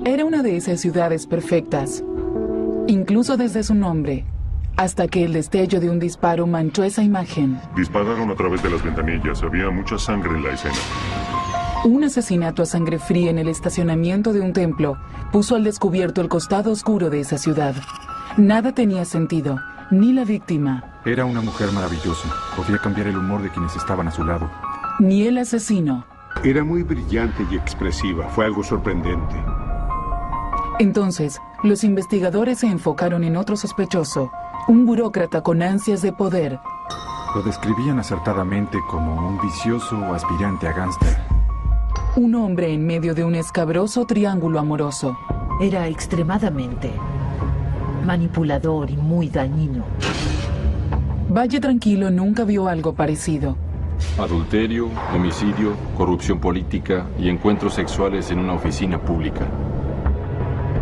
Era una de esas ciudades perfectas, incluso desde su nombre, hasta que el destello de un disparo manchó esa imagen. Dispararon a través de las ventanillas. Había mucha sangre en la escena. Un asesinato a sangre fría en el estacionamiento de un templo puso al descubierto el costado oscuro de esa ciudad. Nada tenía sentido, ni la víctima. Era una mujer maravillosa. Podía cambiar el humor de quienes estaban a su lado. Ni el asesino. Era muy brillante y expresiva. Fue algo sorprendente. Entonces, los investigadores se enfocaron en otro sospechoso, un burócrata con ansias de poder. Lo describían acertadamente como un vicioso aspirante a gángster. Un hombre en medio de un escabroso triángulo amoroso. Era extremadamente manipulador y muy dañino. Valle Tranquilo nunca vio algo parecido. Adulterio, homicidio, corrupción política y encuentros sexuales en una oficina pública.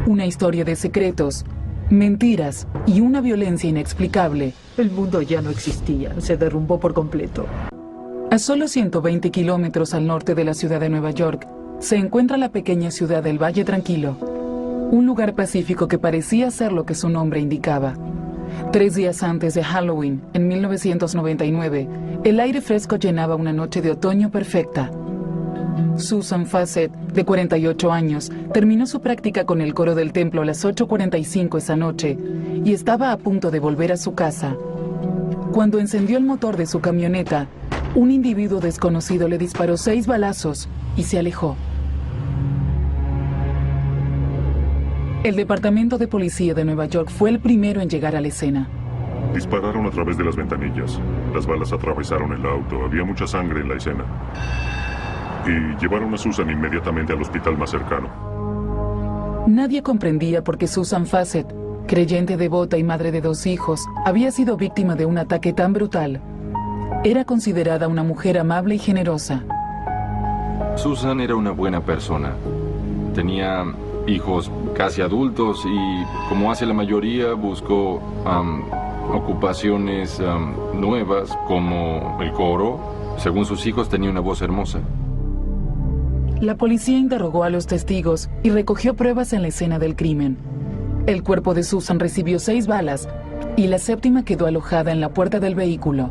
Una historia de secretos, mentiras y una violencia inexplicable. El mundo ya no existía, se derrumbó por completo. A solo 120 kilómetros al norte de la ciudad de Nueva York, se encuentra la pequeña ciudad del Valle Tranquilo, un lugar pacífico que parecía ser lo que su nombre indicaba. 3 días antes de Halloween, en 1999, el aire fresco llenaba una noche de otoño perfecta. Susan Fassett, de 48 años, terminó su práctica con el coro del templo a las 8:45 esa noche y estaba a punto de volver a su casa. Cuando encendió el motor de su camioneta, un individuo desconocido le disparó 6 balazos y se alejó. El Departamento de Policía de Nueva York fue el primero en llegar a la escena. Dispararon a través de las ventanillas. Las balas atravesaron el auto. Había mucha sangre en la escena. Y llevaron a Susan inmediatamente al hospital más cercano. Nadie comprendía por qué Susan Fassett, creyente devota y madre de 2 hijos, había sido víctima de un ataque tan brutal. Era considerada una mujer amable y generosa. Susan era una buena persona. Tenía hijos casi adultos y, como hace la mayoría, buscó ocupaciones nuevas como el coro. Según sus hijos, tenía una voz hermosa. La policía interrogó a los testigos y recogió pruebas en la escena del crimen. El cuerpo de Susan recibió 6 balas y la 7ª quedó alojada en la puerta del vehículo.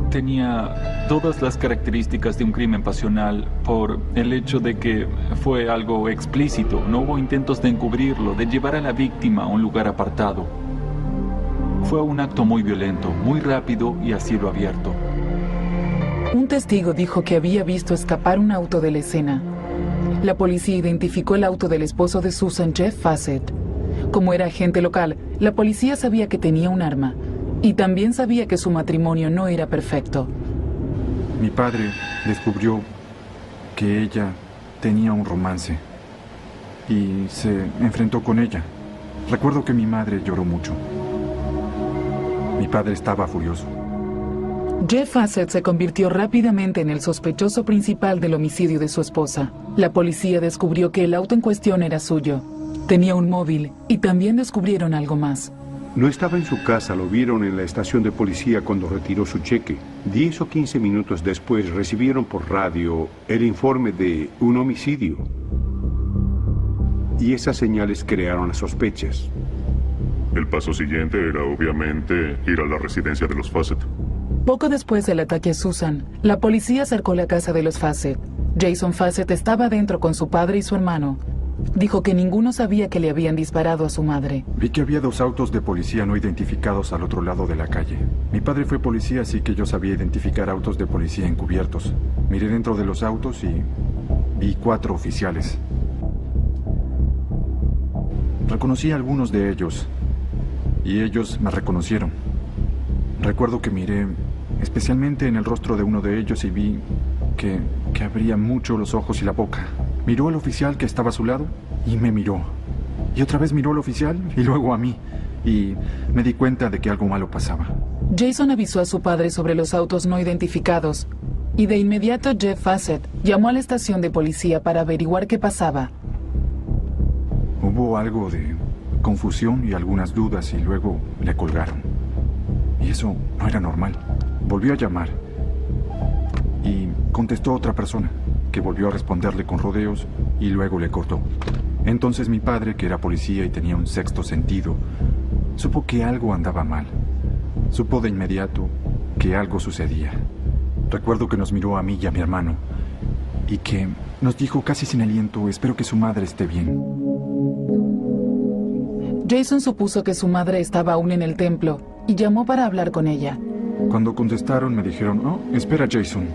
Tenía todas las características de un crimen pasional por el hecho de que fue algo explícito. No hubo intentos de encubrirlo, de llevar a la víctima a un lugar apartado. Fue un acto muy violento, muy rápido y a cielo abierto. Un testigo dijo que había visto escapar un auto de la escena. La policía identificó el auto del esposo de Susan, Jeff Fassett. Como era agente local, la policía sabía que tenía un arma. Y también sabía que su matrimonio no era perfecto. Mi padre descubrió que ella tenía un romance y se enfrentó con ella. Recuerdo que mi madre lloró mucho. Mi padre estaba furioso. Jeff Fassett se convirtió rápidamente en el sospechoso principal del homicidio de su esposa. La policía descubrió que el auto en cuestión era suyo. Tenía un móvil y también descubrieron algo más. No estaba en su casa, lo vieron en la estación de policía cuando retiró su cheque. 10 o 15 minutos después recibieron por radio el informe de un homicidio. Y esas señales crearon las sospechas. El paso siguiente era obviamente ir a la residencia de los Fassett. Poco después del ataque a Susan, la policía acercó la casa de los Fassett. Jason Fassett estaba dentro con su padre y su hermano. Dijo que ninguno sabía que le habían disparado a su madre. Vi que había 2 autos de policía no identificados al otro lado de la calle. Mi padre fue policía, así que yo sabía identificar autos de policía encubiertos. Miré dentro de los autos y vi 4 oficiales. Reconocí a algunos de ellos y ellos me reconocieron. Recuerdo que miré especialmente en el rostro de uno de ellos y vi que abría mucho los ojos y la boca. Miró al oficial que estaba a su lado y me miró. Y otra vez miró al oficial y luego a mí. Y me di cuenta de que algo malo pasaba. Jason avisó a su padre sobre los autos no identificados. Y de inmediato Jeff Fassett llamó a la estación de policía para averiguar qué pasaba. Hubo algo de confusión y algunas dudas y luego le colgaron. Y eso no era normal. Volvió a llamar. Y contestó otra persona, que volvió a responderle con rodeos y luego le cortó. Entonces mi padre, que era policía y tenía un sexto sentido, supo que algo andaba mal. Supo de inmediato que algo sucedía. Recuerdo que nos miró a mí y a mi hermano y que nos dijo casi sin aliento: espero que su madre esté bien. Jason supuso que su madre estaba aún en el templo y llamó para hablar con ella. Cuando contestaron me dijeron: oh, espera, Jason.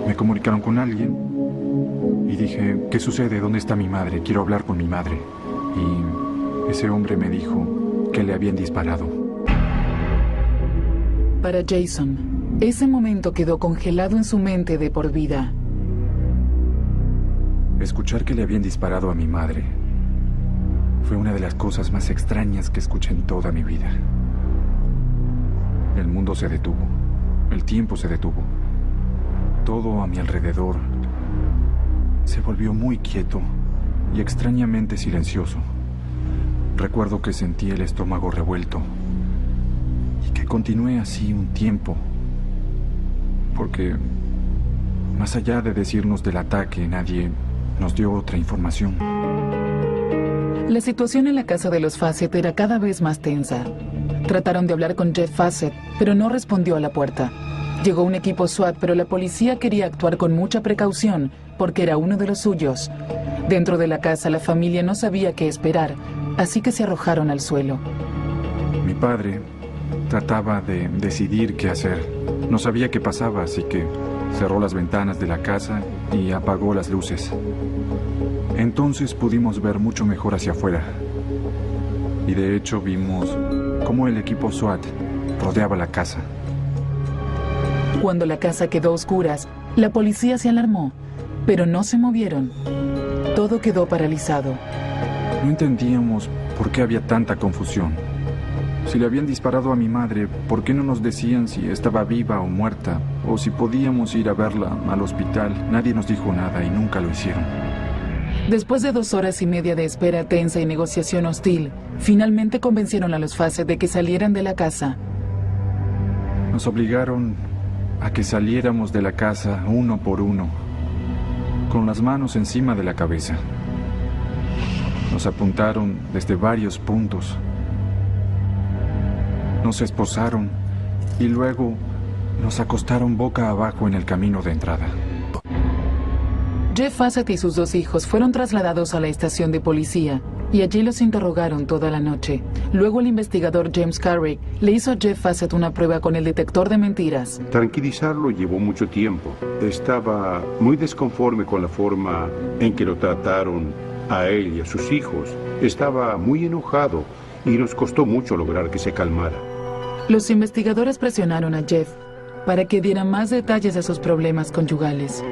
Me comunicaron con alguien y dije: ¿qué sucede? ¿Dónde está mi madre? Quiero hablar con mi madre. Y ese hombre me dijo que le habían disparado. Para Jason, ese momento quedó congelado en su mente de por vida. Escuchar que le habían disparado a mi madre fue una de las cosas más extrañas que escuché en toda mi vida. El mundo se detuvo. El tiempo se detuvo. Todo a mi alrededor se volvió muy quieto y extrañamente silencioso. Recuerdo que sentí el estómago revuelto y que continué así un tiempo, porque más allá de decirnos del ataque, nadie nos dio otra información. La situación en la casa de los Fassett era cada vez más tensa. Trataron de hablar con Jeff Fassett, pero no respondió a la puerta. Llegó un equipo SWAT, pero la policía quería actuar con mucha precaución porque era uno de los suyos. Dentro de la casa, la familia no sabía qué esperar, así que se arrojaron al suelo. Mi padre trataba de decidir qué hacer. No sabía qué pasaba, así que cerró las ventanas de la casa y apagó las luces. Entonces pudimos ver mucho mejor hacia afuera. Y de hecho vimos cómo el equipo SWAT rodeaba la casa. Cuando la casa quedó a oscuras, la policía se alarmó, pero no se movieron. Todo quedó paralizado. No entendíamos por qué había tanta confusión. Si le habían disparado a mi madre, ¿por qué no nos decían si estaba viva o muerta? O si podíamos ir a verla al hospital. Nadie nos dijo nada y nunca lo hicieron. Después de 2 horas y media de espera tensa y negociación hostil, finalmente convencieron a los Fassett de que salieran de la casa. Nos obligaron a que saliéramos de la casa uno por uno, con las manos encima de la cabeza. Nos apuntaron desde varios puntos. Nos esposaron y luego nos acostaron boca abajo en el camino de entrada. Jeff Fassett y sus 2 hijos fueron trasladados a la estación de policía y allí los interrogaron toda la noche. Luego el investigador James Carrick le hizo a Jeff Fassett una prueba con el detector de mentiras. Tranquilizarlo llevó mucho tiempo. Estaba muy desconforme con la forma en que lo trataron a él y a sus hijos. Estaba muy enojado y nos costó mucho lograr que se calmara. Los investigadores presionaron a Jeff para que diera más detalles de sus problemas conyugales.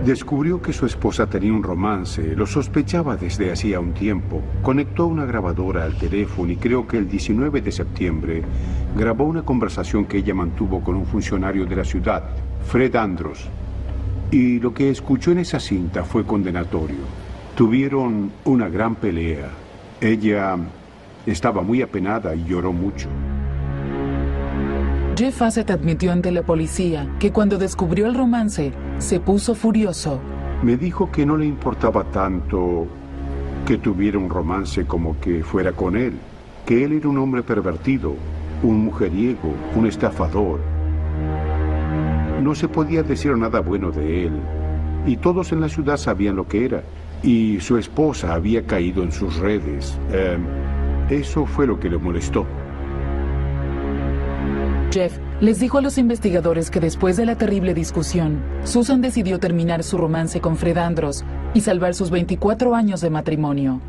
Descubrió que su esposa tenía un romance, lo sospechaba desde hacía un tiempo. Conectó una grabadora al teléfono y creo que el 19 de septiembre grabó una conversación que ella mantuvo con un funcionario de la ciudad, Fred Andros. Y lo que escuchó en esa cinta fue condenatorio. Tuvieron una gran pelea. Ella estaba muy apenada y lloró mucho. Jeff Fassett admitió ante la policía que cuando descubrió el romance, se puso furioso. Me dijo que no le importaba tanto que tuviera un romance como que fuera con él, que él era un hombre pervertido, un mujeriego, un estafador. No se podía decir nada bueno de él, y todos en la ciudad sabían lo que era, y su esposa había caído en sus redes. Eso fue lo que le molestó. Jeff les dijo a los investigadores que después de la terrible discusión, Susan decidió terminar su romance con Fred Andros y salvar sus 24 años de matrimonio.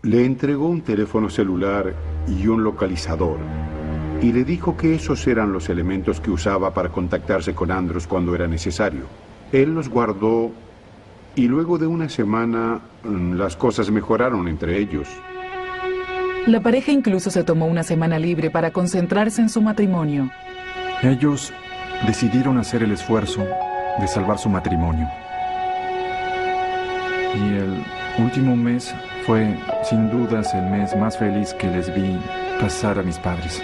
Le entregó un teléfono celular y un localizador, y le dijo que esos eran los elementos que usaba para contactarse con Andros cuando era necesario. Él los guardó y luego de una semana las cosas mejoraron entre ellos. La pareja incluso se tomó una semana libre para concentrarse en su matrimonio. Ellos decidieron hacer el esfuerzo de salvar su matrimonio. Y el último mes fue, sin dudas, el mes más feliz que les vi pasar a mis padres.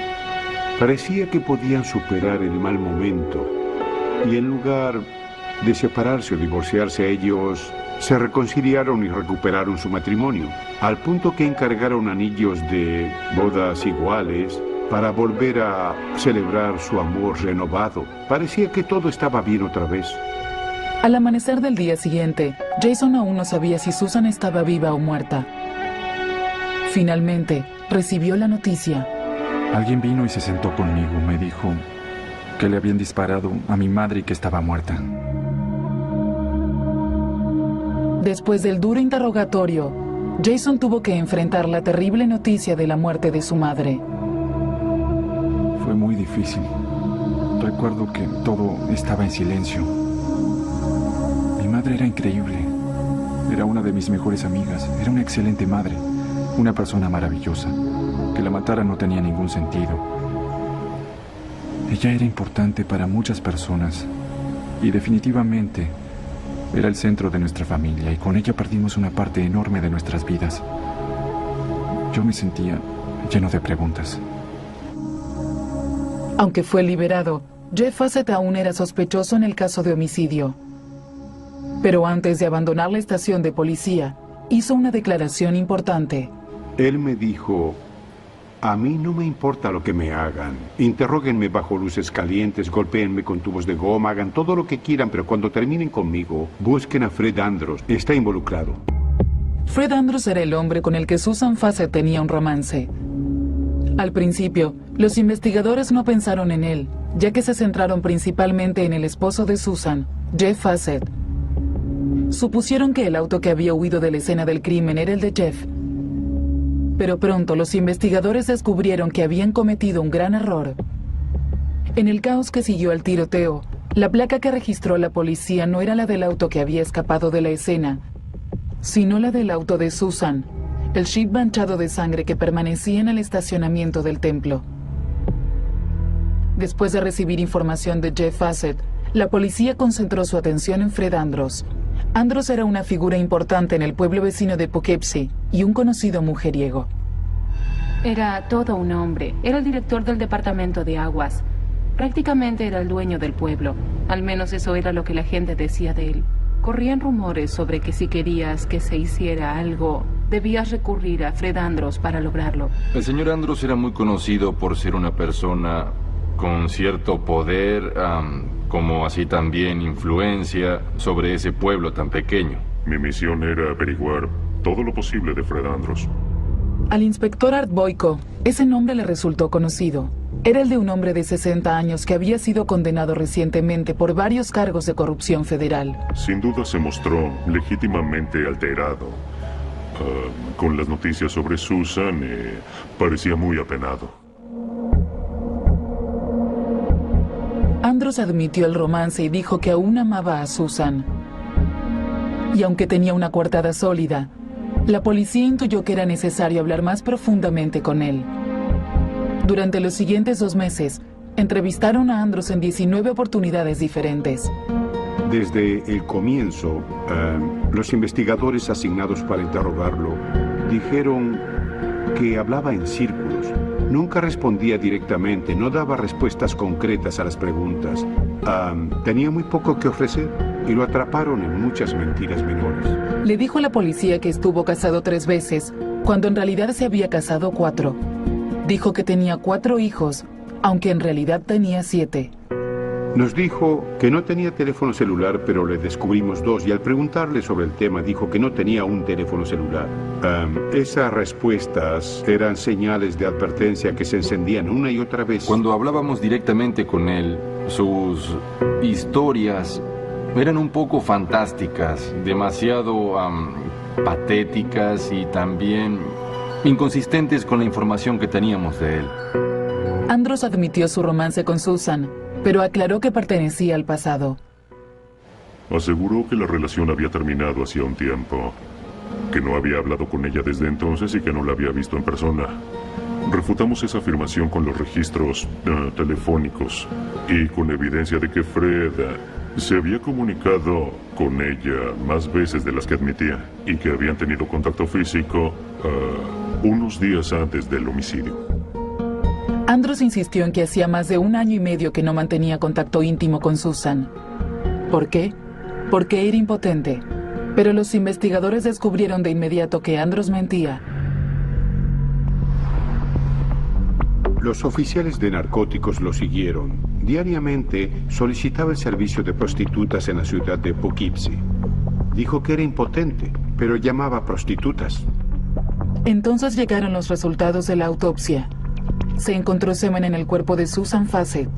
Parecía que podían superar el mal momento. Y en lugar de separarse o divorciarse, ellos Se reconciliaron y recuperaron su matrimonio, al punto que encargaron anillos de bodas iguales para volver a celebrar su amor renovado. Parecía que todo estaba bien otra vez. Al amanecer del día siguiente, Jason aún no sabía si Susan estaba viva o muerta. Finalmente, recibió la noticia. Alguien vino y se sentó conmigo. Me dijo que le habían disparado a mi madre y que estaba muerta. Después del duro interrogatorio, Jason tuvo que enfrentar la terrible noticia de la muerte de su madre. Fue muy difícil. Recuerdo que todo estaba en silencio. Mi madre era increíble. Era una de mis mejores amigas. Era una excelente madre. Una persona maravillosa. Que la matara no tenía ningún sentido. Ella era importante para muchas personas. Y definitivamente era el centro de nuestra familia. Y con ella perdimos una parte enorme de nuestras vidas. Yo me sentía lleno de preguntas. Aunque fue liberado, Jeff Fassett aún era sospechoso en el caso de homicidio. Pero antes de abandonar la estación de policía, hizo una declaración importante. Él me dijo: a mí no me importa lo que me hagan. Interróguenme bajo luces calientes, golpéenme con tubos de goma, hagan todo lo que quieran, pero cuando terminen conmigo, busquen a Fred Andros. Está involucrado. Fred Andros era el hombre con el que Susan Fassett tenía un romance. Al principio, los investigadores no pensaron en él, ya que se centraron principalmente en el esposo de Susan, Jeff Fassett. Supusieron que el auto que había huido de la escena del crimen era el de Jeff. Pero pronto los investigadores descubrieron que habían cometido un gran error. En el caos que siguió al tiroteo, la placa que registró la policía no era la del auto que había escapado de la escena, sino la del auto de Susan, el jeep manchado de sangre que permanecía en el estacionamiento del templo. Después de recibir información de Jeff Fassett, la policía concentró su atención en Fred Andros. Andros era una figura importante en el pueblo vecino de Poughkeepsie y un conocido mujeriego. Era todo un hombre. Era el director del departamento de aguas. Prácticamente era el dueño del pueblo. Al menos eso era lo que la gente decía de él. Corrían rumores sobre que si querías que se hiciera algo, debías recurrir a Fred Andros para lograrlo. El señor Andros era muy conocido por ser una persona con cierto poder, como así también influencia sobre ese pueblo tan pequeño. Mi misión era averiguar todo lo posible de Fred Andros. Al inspector Art Boyko, ese nombre le resultó conocido. Era el de un hombre de 60 años que había sido condenado recientemente por varios cargos de corrupción federal. Sin duda se mostró legítimamente alterado. Con las noticias sobre Susan, parecía muy apenado. Andros admitió el romance y dijo que aún amaba a Susan. Y aunque tenía una coartada sólida, la policía intuyó que era necesario hablar más profundamente con él. Durante los siguientes 2 meses, entrevistaron a Andros en 19 oportunidades diferentes. Desde el comienzo, los investigadores asignados para interrogarlo dijeron que hablaba en círculos. Nunca respondía directamente, no daba respuestas concretas a las preguntas. Tenía muy poco que ofrecer y lo atraparon en muchas mentiras menores. Le dijo a la policía que estuvo casado 3 veces, cuando en realidad se había casado 4. Dijo que tenía 4 hijos, aunque en realidad tenía 7. Nos dijo que no tenía teléfono celular, pero le descubrimos 2, y al preguntarle sobre el tema dijo que no tenía un teléfono celular. Esas respuestas eran señales de advertencia que se encendían una y otra vez. Cuando hablábamos directamente con él, sus historias eran un poco fantásticas, demasiado patéticas y también inconsistentes con la información que teníamos de él. Andros admitió su romance con Susan, pero aclaró que pertenecía al pasado. Aseguró que la relación había terminado hacía un tiempo, que no había hablado con ella desde entonces y que no la había visto en persona. Refutamos esa afirmación con los registros telefónicos y con evidencia de que Fred se había comunicado con ella más veces de las que admitía y que habían tenido contacto físico unos días antes del homicidio. Andros insistió en que hacía más de 1 año y medio que no mantenía contacto íntimo con Susan. ¿Por qué? Porque era impotente. Pero los investigadores descubrieron de inmediato que Andros mentía. Los oficiales de narcóticos lo siguieron. Diariamente solicitaba el servicio de prostitutas en la ciudad de Poughkeepsie. Dijo que era impotente, pero llamaba a prostitutas. Entonces llegaron los resultados de la autopsia. Se encontró semen en el cuerpo de Susan Fassett.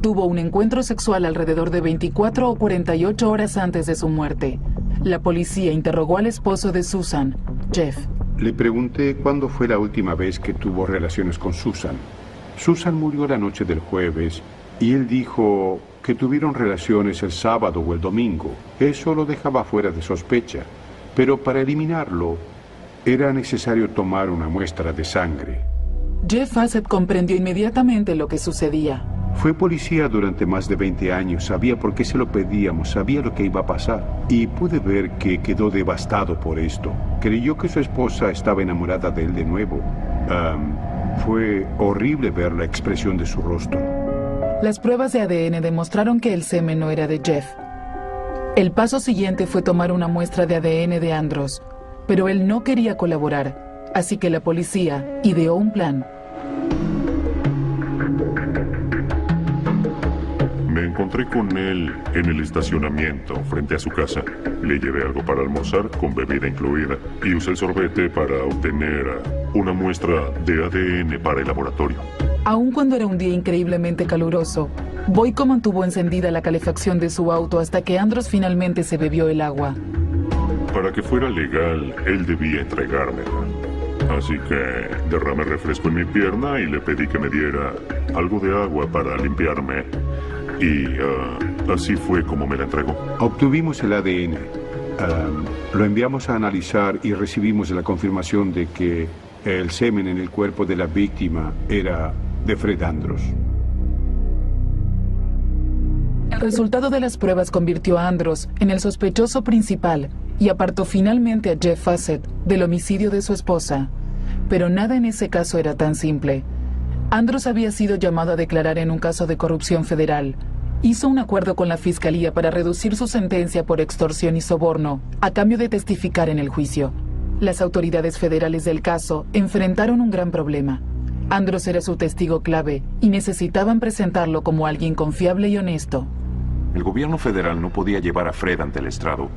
Tuvo un encuentro sexual alrededor de 24 o 48 horas antes de su muerte. La policía interrogó al esposo de Susan, Jeff. Le pregunté cuándo fue la última vez que tuvo relaciones con Susan. Susan murió la noche del jueves y él dijo que tuvieron relaciones el sábado o el domingo. Eso lo dejaba fuera de sospecha, pero para eliminarlo era necesario tomar una muestra de sangre. Jeff Fassett comprendió inmediatamente lo que sucedía. Fue policía durante más de 20 años, sabía por qué se lo pedíamos, sabía lo que iba a pasar. Y pude ver que quedó devastado por esto. Creyó que su esposa estaba enamorada de él de nuevo. Fue horrible ver la expresión de su rostro. Las pruebas de ADN demostraron que el semen no era de Jeff. El paso siguiente fue tomar una muestra de ADN de Andros, pero él no quería colaborar, así que la policía ideó un plan. Me encontré con él en el estacionamiento frente a su casa. Le llevé algo para almorzar, con bebida incluida, y usé el sorbete para obtener una muestra de ADN para el laboratorio. Aun cuando era un día increíblemente caluroso, Boyko mantuvo encendida la calefacción de su auto hasta que Andros finalmente se bebió el agua. Para que fuera legal, él debía entregármela. Así que derramé refresco en mi pierna y le pedí que me diera algo de agua para limpiarme. Y así fue como me la entregó. Obtuvimos el ADN. Lo enviamos a analizar y recibimos la confirmación de que el semen en el cuerpo de la víctima era de Fred Andros. El resultado de las pruebas convirtió a Andros en el sospechoso principal y apartó finalmente a Jeff Fassett del homicidio de su esposa. Pero nada en ese caso era tan simple. Andros había sido llamado a declarar en un caso de corrupción federal. Hizo un acuerdo con la fiscalía para reducir su sentencia por extorsión y soborno, a cambio de testificar en el juicio. Las autoridades federales del caso enfrentaron un gran problema. Andros era su testigo clave y necesitaban presentarlo como alguien confiable y honesto. El gobierno federal no podía llevar a Fred ante el estrado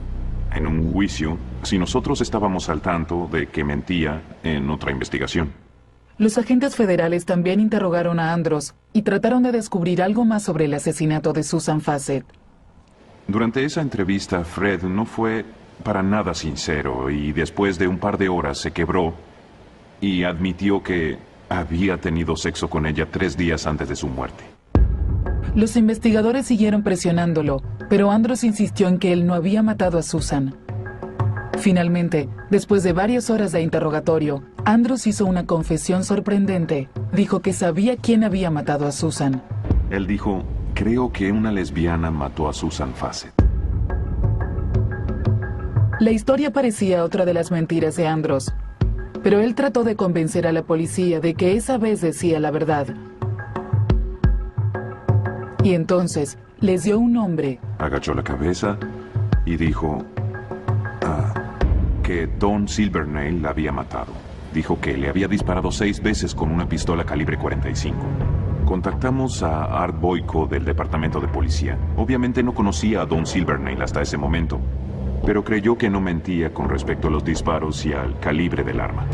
en un juicio si nosotros estábamos al tanto de que mentía en otra investigación. Los agentes federales también interrogaron a Andros y trataron de descubrir algo más sobre el asesinato de Susan Fassett. Durante esa entrevista, Fred no fue para nada sincero y después de un par de horas se quebró y admitió que había tenido sexo con ella 3 días antes de su muerte. Los investigadores siguieron presionándolo, pero Andros insistió en que él no había matado a Susan. Finalmente, después de varias horas de interrogatorio, Andros hizo una confesión sorprendente. Dijo que sabía quién había matado a Susan. Él dijo, creo que una lesbiana mató a Susan Fassett. La historia parecía otra de las mentiras de Andros, pero él trató de convencer a la policía de que esa vez decía la verdad. Y entonces les dio un nombre. Agachó la cabeza y dijo que Don Silvernail la había matado. Dijo que le había disparado 6 veces con una pistola calibre 45. Contactamos a Art Boyko del departamento de policía. Obviamente no conocía a Don Silvernail hasta ese momento, pero creyó que no mentía con respecto a los disparos y al calibre del arma.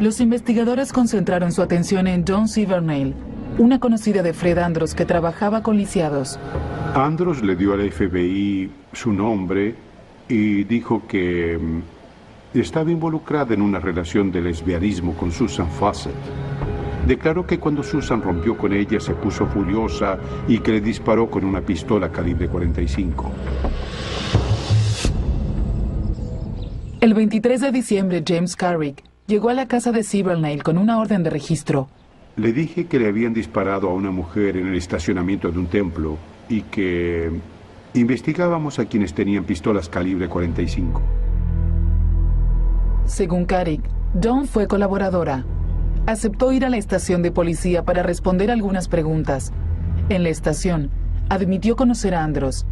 Los investigadores concentraron su atención en John Silvernail, una conocida de Fred Andros que trabajaba con lisiados. Andros le dio al FBI su nombre y dijo que estaba involucrada en una relación de lesbianismo con Susan Fassett. Declaró que cuando Susan rompió con ella se puso furiosa y que le disparó con una pistola calibre 45. El 23 de diciembre, James Carrick llegó a la casa de Silvernail con una orden de registro. Le dije que le habían disparado a una mujer en el estacionamiento de un templo y que investigábamos a quienes tenían pistolas calibre 45. Según Carrick, Dawn fue colaboradora. Aceptó ir a la estación de policía para responder algunas preguntas. En la estación, admitió conocer a Andros.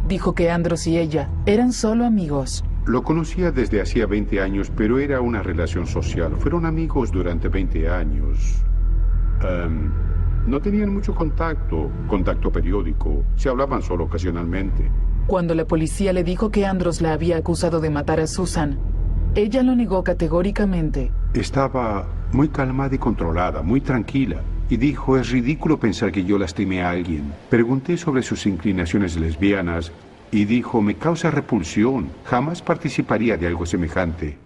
dijo que Andros y ella eran solo amigos. Lo conocía desde hacía 20 años, pero era una relación social. Fueron amigos durante 20 años. No tenían mucho contacto periódico. Se hablaban solo ocasionalmente. Cuando la policía le dijo que Andros la había acusado de matar a Susan, ella lo negó categóricamente. Estaba muy calmada y controlada, muy tranquila. Y dijo, es ridículo pensar que yo lastimé a alguien. Pregunté sobre sus inclinaciones lesbianas y dijo, me causa repulsión. Jamás participaría de algo semejante.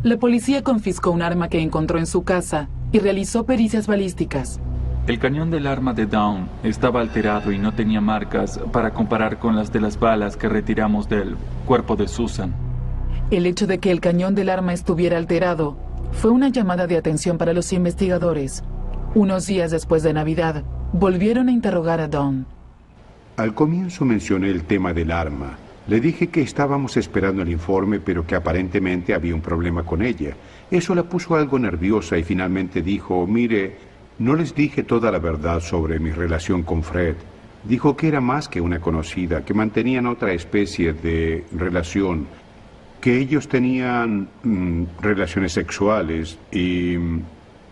La policía confiscó un arma que encontró en su casa y realizó pericias balísticas. El cañón del arma de Dawn estaba alterado y no tenía marcas para comparar con las de las balas que retiramos del cuerpo de Susan. El hecho de que el cañón del arma estuviera alterado fue una llamada de atención para los investigadores. Unos días después de Navidad, volvieron a interrogar a Dawn. Al comienzo mencioné el tema del arma. Le dije que estábamos esperando el informe, pero que aparentemente había un problema con ella. Eso la puso algo nerviosa y finalmente dijo, mire, no les dije toda la verdad sobre mi relación con Fred. Dijo que era más que una conocida, que mantenían otra especie de relación, que ellos tenían relaciones sexuales y,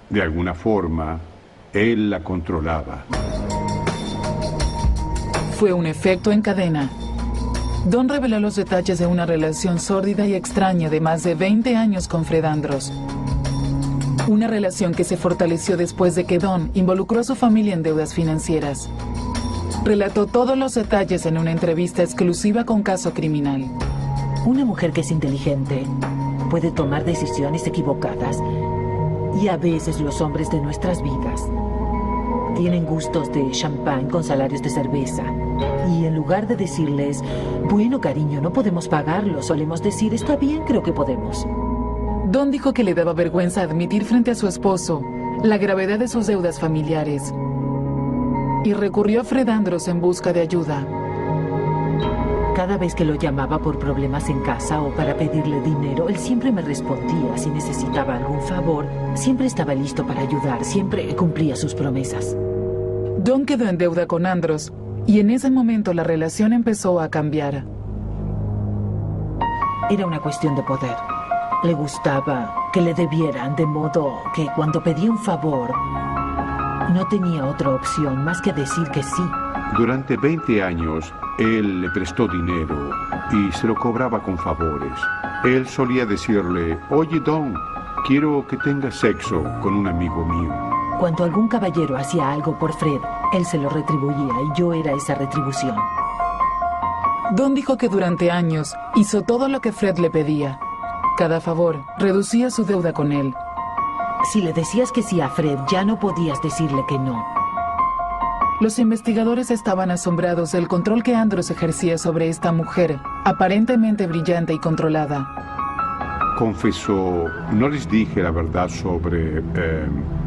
de alguna forma, él la controlaba. Fue un efecto en cadena. Dawn reveló los detalles de una relación sórdida y extraña de más de 20 años con Fred Andros. Una relación que se fortaleció después de que Dawn involucró a su familia en deudas financieras. Relató todos los detalles en una entrevista exclusiva con Caso Criminal. Una mujer que es inteligente puede tomar decisiones equivocadas. Y a veces los hombres de nuestras vidas tienen gustos de champán con salarios de cerveza. Y en lugar de decirles, bueno, cariño, no podemos pagarlo, solemos decir, está bien, creo que podemos. Dawn dijo que le daba vergüenza admitir frente a su esposo la gravedad de sus deudas familiares. Y recurrió a Fred Andros en busca de ayuda. Cada vez que lo llamaba por problemas en casa o para pedirle dinero, él siempre me respondía. Si necesitaba algún favor, siempre estaba listo para ayudar, siempre cumplía sus promesas. Dawn quedó en deuda con Andros y en ese momento la relación empezó a cambiar. Era una cuestión de poder. Le gustaba que le debieran, de modo que cuando pedía un favor, no tenía otra opción más que decir que sí. Durante 20 años, él le prestó dinero y se lo cobraba con favores. Él solía decirle, oye, Dawn, quiero que tengas sexo con un amigo mío. Cuando algún caballero hacía algo por Fred, él se lo retribuía y yo era esa retribución. Dawn dijo que durante años hizo todo lo que Fred le pedía. Cada favor reducía su deuda con él. Si le decías que sí a Fred, ya no podías decirle que no. Los investigadores estaban asombrados del control que Andros ejercía sobre esta mujer, aparentemente brillante y controlada. Confesó, no les dije la verdad sobre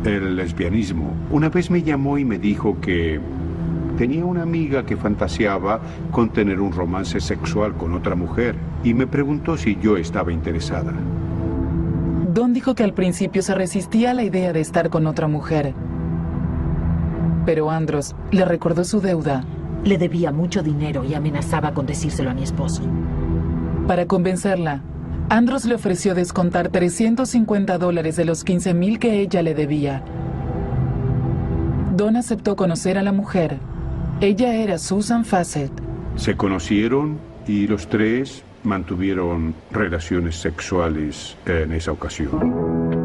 el lesbianismo. Una vez me llamó y me dijo que tenía una amiga que fantaseaba con tener un romance sexual con otra mujer y me preguntó si yo estaba interesada. Dawn dijo que al principio se resistía a la idea de estar con otra mujer. Pero Andros le recordó su deuda. Le debía mucho dinero y amenazaba con decírselo a mi esposo. Para convencerla, Andros le ofreció descontar $350 de los $15,000 que ella le debía. Dawn aceptó conocer a la mujer. Ella era Susan Fassett. Se conocieron y los tres mantuvieron relaciones sexuales en esa ocasión.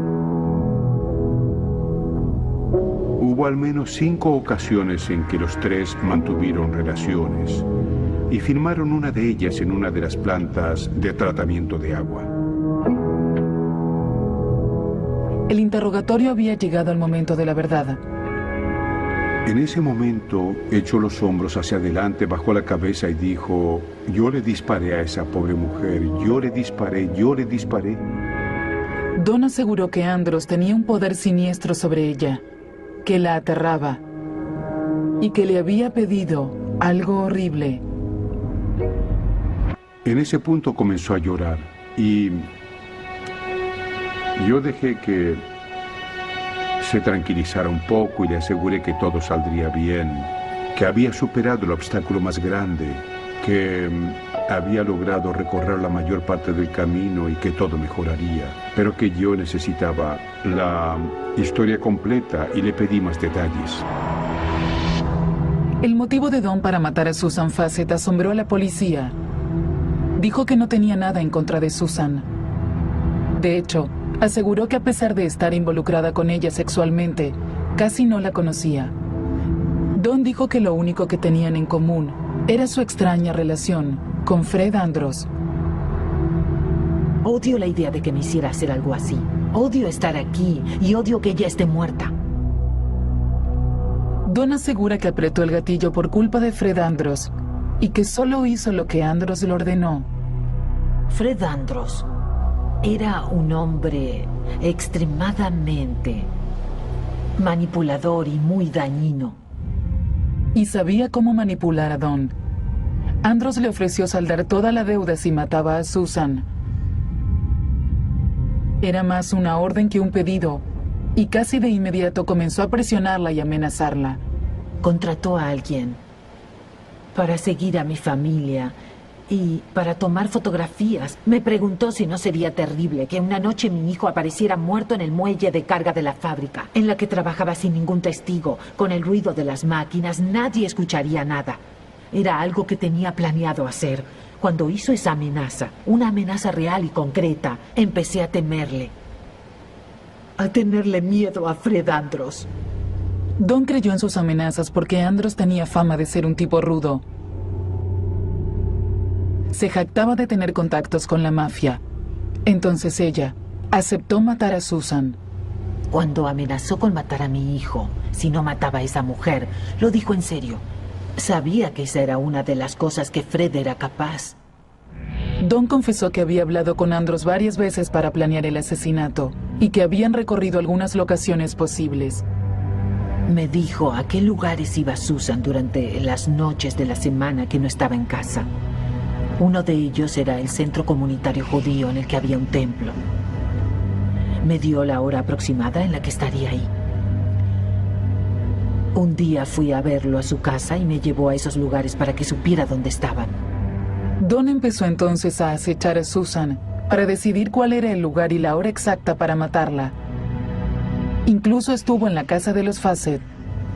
Hubo al menos 5 ocasiones en que los tres mantuvieron relaciones y filmaron una de ellas en una de las plantas de tratamiento de agua. El interrogatorio había llegado al momento de la verdad. En ese momento echó los hombros hacia adelante, bajó la cabeza y dijo, yo le disparé a esa pobre mujer, yo le disparé. Dawn aseguró que Andros tenía un poder siniestro sobre ella, que la aterraba y que le había pedido algo horrible. En ese punto comenzó a llorar y yo dejé que se tranquilizara un poco y le aseguré que todo saldría bien, que había superado el obstáculo más grande que había logrado recorrer la mayor parte del camino y que todo mejoraría, pero que yo necesitaba la historia completa y le pedí más detalles. El motivo de Don para matar a Susan Fassett asombró a la policía. Dijo que no tenía nada en contra de Susan. De hecho, aseguró que a pesar de estar involucrada con ella sexualmente, casi no la conocía. Don dijo que lo único que tenían en común era su extraña relación con Fred Andros. Odio la idea de que me hiciera hacer algo así. Odio estar aquí y odio que ella esté muerta. Don asegura que apretó el gatillo por culpa de Fred Andros y que solo hizo lo que Andros le ordenó. Fred Andros era un hombre extremadamente manipulador y muy dañino. Y sabía cómo manipular a Don. Andros le ofreció saldar toda la deuda si mataba a Susan. Era más una orden que un pedido, y casi de inmediato comenzó a presionarla y amenazarla. Contrató a alguien para seguir a mi familia y para tomar fotografías. Me preguntó si no sería terrible que una noche mi hijo apareciera muerto en el muelle de carga de la fábrica, en la que trabajaba sin ningún testigo, con el ruido de las máquinas. Nadie escucharía nada. Era algo que tenía planeado hacer. Cuando hizo esa amenaza, una amenaza real y concreta, empecé a temerle. A tenerle miedo a Fred Andros. Don creyó en sus amenazas porque Andros tenía fama de ser un tipo rudo. Se jactaba de tener contactos con la mafia. Entonces ella aceptó matar a Susan. Cuando amenazó con matar a mi hijo, si no mataba a esa mujer, lo dijo en serio. Sabía que esa era una de las cosas que Fred era capaz. Don confesó que había hablado con Andros varias veces para planear el asesinato y que habían recorrido algunas locaciones posibles. Me dijo a qué lugares iba Susan durante las noches de la semana que no estaba en casa. Uno de ellos era el centro comunitario judío en el que había un templo. Me dio la hora aproximada en la que estaría ahí. Un día fui a verlo a su casa y me llevó a esos lugares para que supiera dónde estaban. Don empezó entonces a acechar a Susan para decidir cuál era el lugar y la hora exacta para matarla. Incluso estuvo en la casa de los Fassett.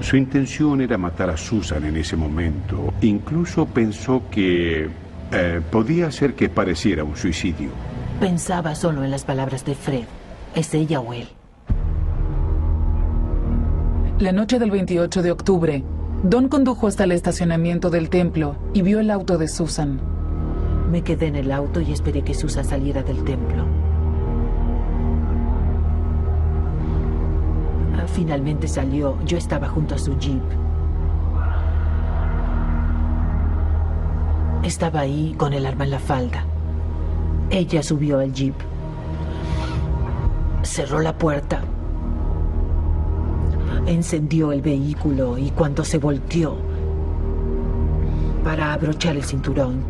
Su intención era matar a Susan en ese momento. Incluso pensó que podía hacer que pareciera un suicidio. Pensaba solo en las palabras de Fred. Es ella o él. La noche del 28 de octubre, Don condujo hasta el estacionamiento del templo y vio el auto de Susan. Me quedé en el auto y esperé que Susan saliera del templo. Finalmente salió. Yo estaba junto a su jeep. Estaba ahí con el arma en la falda. Ella subió al jeep. Cerró la puerta. Encendió el vehículo y cuando se volteó para abrochar el cinturón,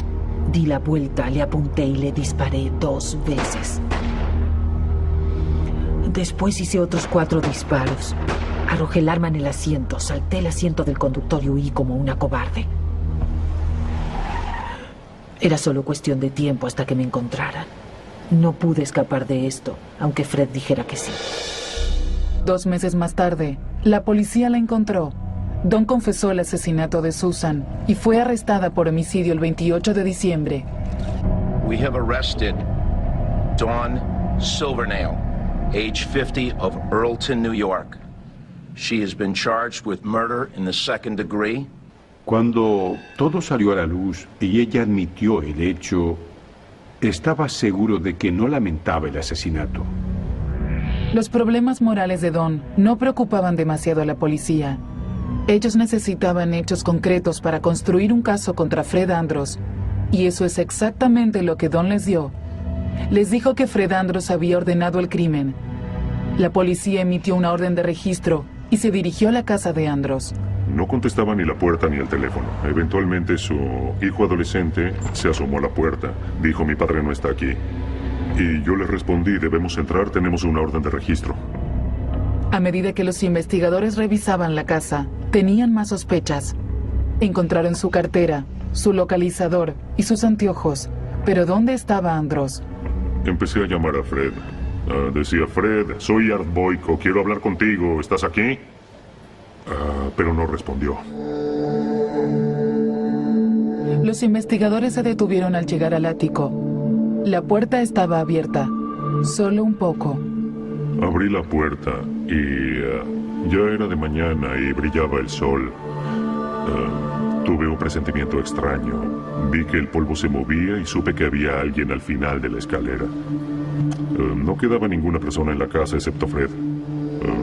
di la vuelta, le apunté y le disparé 2 veces. Después hice otros 4 disparos. Arrojé el arma en el asiento, salté el asiento del conductor y huí como una cobarde. Era solo cuestión de tiempo hasta que me encontraran. No pude escapar de esto, aunque Fred dijera que sí. 2 meses más tarde, la policía la encontró. Don confesó el asesinato de Susan y fue arrestada por homicidio el 28 de diciembre. We have arrested Dawn Silvernail, age 50, of Earlton, New York. She has been charged with murder in the 2nd degree. Cuando todo salió a la luz y ella admitió el hecho, estaba seguro de que no lamentaba el asesinato. Los problemas morales de Don no preocupaban demasiado a la policía. Ellos necesitaban hechos concretos para construir un caso contra Fred Andros. Y eso es exactamente lo que Don les dio. Les dijo que Fred Andros había ordenado el crimen. La policía emitió una orden de registro y se dirigió a la casa de Andros. No contestaba ni la puerta ni el teléfono. Eventualmente su hijo adolescente se asomó a la puerta. Dijo: mi padre no está aquí. Y yo le respondí: debemos entrar, tenemos una orden de registro. A medida que los investigadores revisaban la casa, tenían más sospechas. Encontraron su cartera, su localizador y sus anteojos. Pero ¿dónde estaba Andros? Empecé a llamar a Fred. Decía, Fred, soy Art Boyko, quiero hablar contigo, ¿estás aquí? Pero no respondió. Los investigadores se detuvieron al llegar al ático. La puerta estaba abierta, solo un poco. Abrí la puerta y ya era de mañana y brillaba el sol. Tuve un presentimiento extraño. Vi que el polvo se movía y supe que había alguien al final de la escalera. No quedaba ninguna persona en la casa excepto Fred.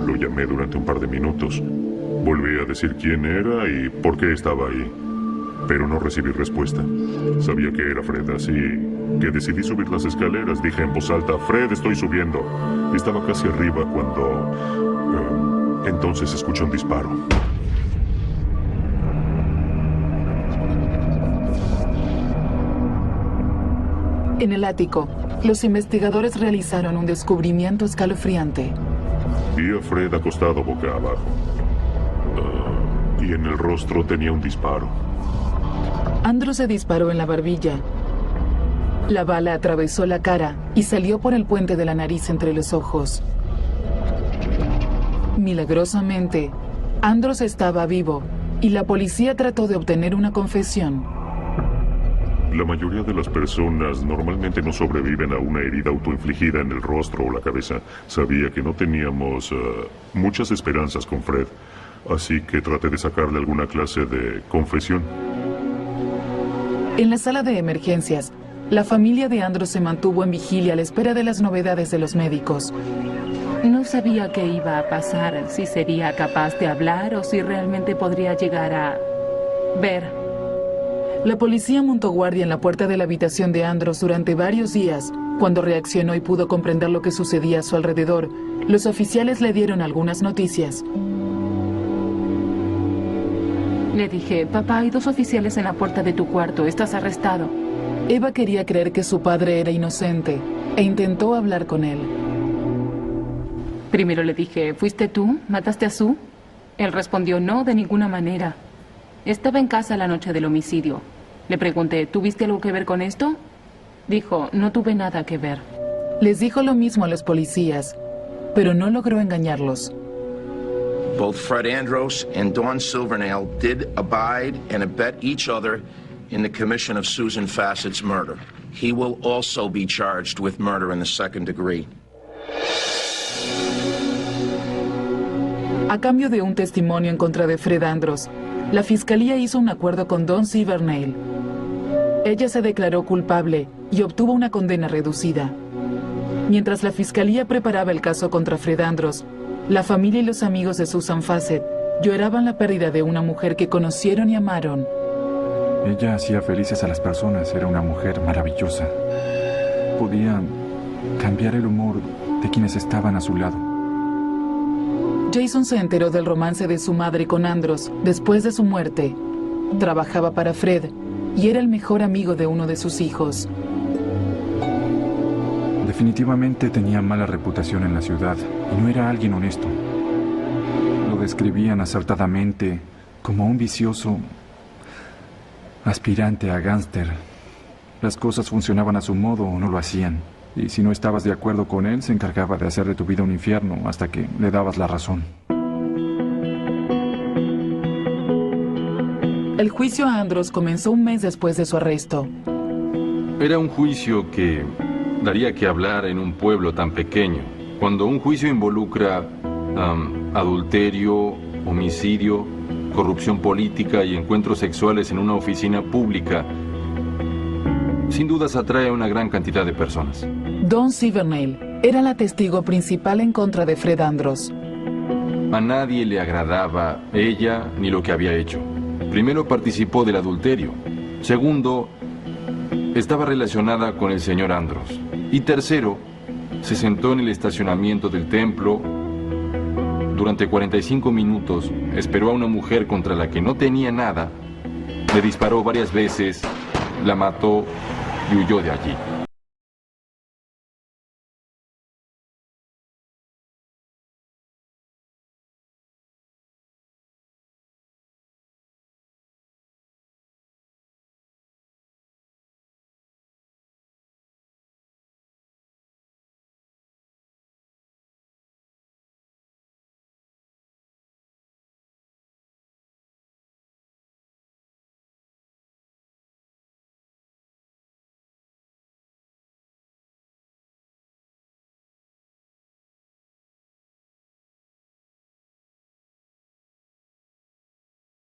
Lo llamé durante un par de minutos. Volví a decir quién era y por qué estaba ahí. Pero no recibí respuesta. Sabía que era Fred, así que decidí subir las escaleras. Dije en voz alta, Fred, estoy subiendo. Estaba casi arriba cuando... entonces escuché un disparo. En el ático, los investigadores realizaron un descubrimiento escalofriante. Vi a Fred acostado boca abajo. Y en el rostro tenía un disparo. Andros se disparó en la barbilla. La bala atravesó la cara y salió por el puente de la nariz entre los ojos. Milagrosamente, Andros estaba vivo y la policía trató de obtener una confesión. La mayoría de las personas normalmente no sobreviven a una herida autoinfligida en el rostro o la cabeza. Sabía que no teníamos muchas esperanzas con Fred, así que traté de sacarle alguna clase de confesión. En la sala de emergencias, la familia de Andros se mantuvo en vigilia a la espera de las novedades de los médicos. No sabía qué iba a pasar, si sería capaz de hablar o si realmente podría llegar a ver. La policía montó guardia en la puerta de la habitación de Andros durante varios días. Cuando reaccionó y pudo comprender lo que sucedía a su alrededor, los oficiales le dieron algunas noticias. Le dije, papá, hay 2 oficiales en la puerta de tu cuarto, estás arrestado. Eva quería creer que su padre era inocente e intentó hablar con él. Primero le dije, ¿fuiste tú? ¿Mataste a Sue? Él respondió, no, de ninguna manera. Estaba en casa la noche del homicidio. Le pregunté, ¿tuviste algo que ver con esto? Dijo, no tuve nada que ver. Les dijo lo mismo a los policías, pero no logró engañarlos. Both Fred Andros and Dawn Silvernail did abide and abet each other in the commission of Susan Fassett's murder. He will also be charged with murder in the 2nd degree. A cambio de un testimonio en contra de Fred Andros, la fiscalía hizo un acuerdo con Dawn Silvernail. Ella se declaró culpable y obtuvo una condena reducida. Mientras la fiscalía preparaba el caso contra Fred Andros, la familia y los amigos de Susan Fassett lloraban la pérdida de una mujer que conocieron y amaron. Ella hacía felices a las personas, era una mujer maravillosa. Podía cambiar el humor de quienes estaban a su lado. Jason se enteró del romance de su madre con Andros después de su muerte. Trabajaba para Fred y era el mejor amigo de uno de sus hijos. Definitivamente tenía mala reputación en la ciudad y no era alguien honesto. Lo describían acertadamente como un vicioso aspirante a gángster. Las cosas funcionaban a su modo o no lo hacían. Y si no estabas de acuerdo con él, se encargaba de hacer de tu vida un infierno hasta que le dabas la razón. El juicio a Andros comenzó un mes después de su arresto. Era un juicio que daría que hablar en un pueblo tan pequeño. Cuando un juicio involucra adulterio, homicidio, corrupción política y encuentros sexuales en una oficina pública, sin dudas atrae a una gran cantidad de personas. Dawn Silvernail era la testigo principal en contra de Fred Andros. A nadie le agradaba ella ni lo que había hecho. Primero, participó del adulterio. Segundo, estaba relacionada con el señor Andros. Y tercero, se sentó en el estacionamiento del templo. Durante 45 minutos esperó a una mujer contra la que no tenía nada, le disparó varias veces, la mató y huyó de allí.